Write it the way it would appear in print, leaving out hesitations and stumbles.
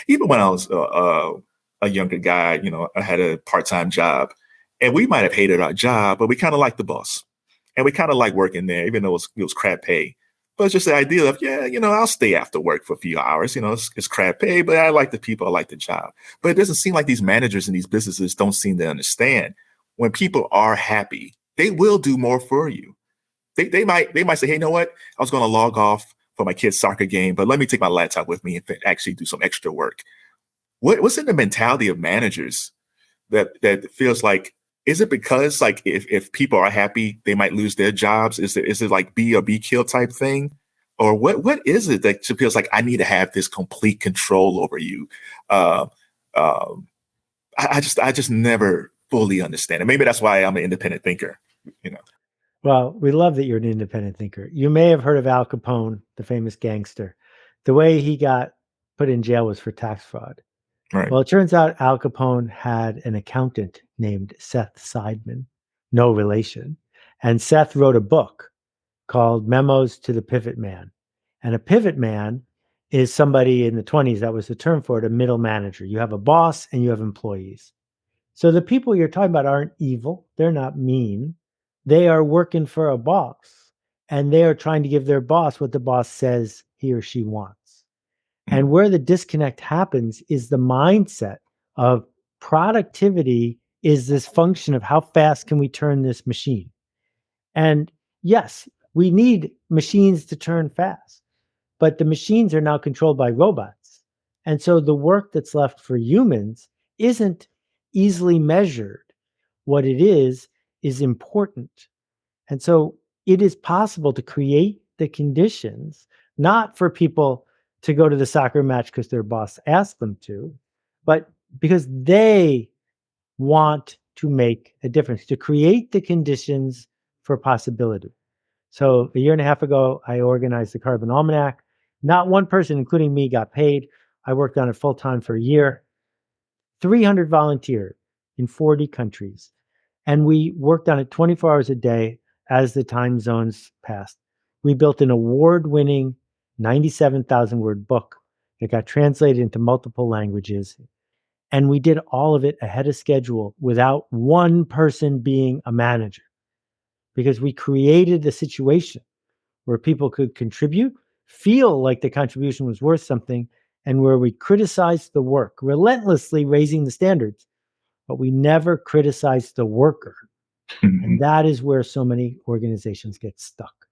Even when I was a younger guy, I had a part-time job, and we might have hated our job, but we kind of liked the boss, and we kind of liked working there, even though it was crap pay. But it's just the idea of, yeah, I'll stay after work for a few hours. It's crap pay, but I like the people, I like the job. But it doesn't seem like these managers in these businesses don't seem to understand when people are happy, they will do more for you. They might say, hey, you know what? I was going to log off for my kid's soccer game, but let me take my laptop with me and actually do some extra work. What's in the mentality of managers that feels like, is it because like if people are happy, they might lose their jobs? Is it like be or be killed type thing? Or what is it that feels like I need to have this complete control over you? Uh, um, I just never fully understand it. Maybe that's why I'm an independent thinker, you know. Well, we love that you're an independent thinker. You may have heard of Al Capone, the famous gangster. The way he got put in jail was for tax fraud. Right. Well, it turns out Al Capone had an accountant named Seth Sideman, no relation. And Seth wrote a book called Memos to the Pivot Man. And a pivot man is somebody in the 20s, that was the term for it, a middle manager. You have a boss and you have employees. So the people you're talking about aren't evil. They're not mean. They are working for a boss, and they are trying to give their boss what the boss says he or she wants. And where the disconnect happens is the mindset of productivity is this function of how fast can we turn this machine. And yes, we need machines to turn fast, but the machines are now controlled by robots. And so the work that's left for humans isn't easily measured. What it is important. And so it is possible to create the conditions, not for people to go to the soccer match because their boss asked them to, but because they want to make a difference, to create the conditions for possibility. So a year and a half ago, I organized the Carbon Almanac. Not one person, including me, got paid. I worked on it full time for a year. 300 volunteers in 40 countries. And we worked on it 24 hours a day as the time zones passed. We built an award-winning 97,000 word book that got translated into multiple languages. And we did all of it ahead of schedule without one person being a manager, because we created a situation where people could contribute, feel like the contribution was worth something, and where we criticized the work, relentlessly raising the standards, but we never criticized the worker. Mm-hmm. And that is where so many organizations get stuck.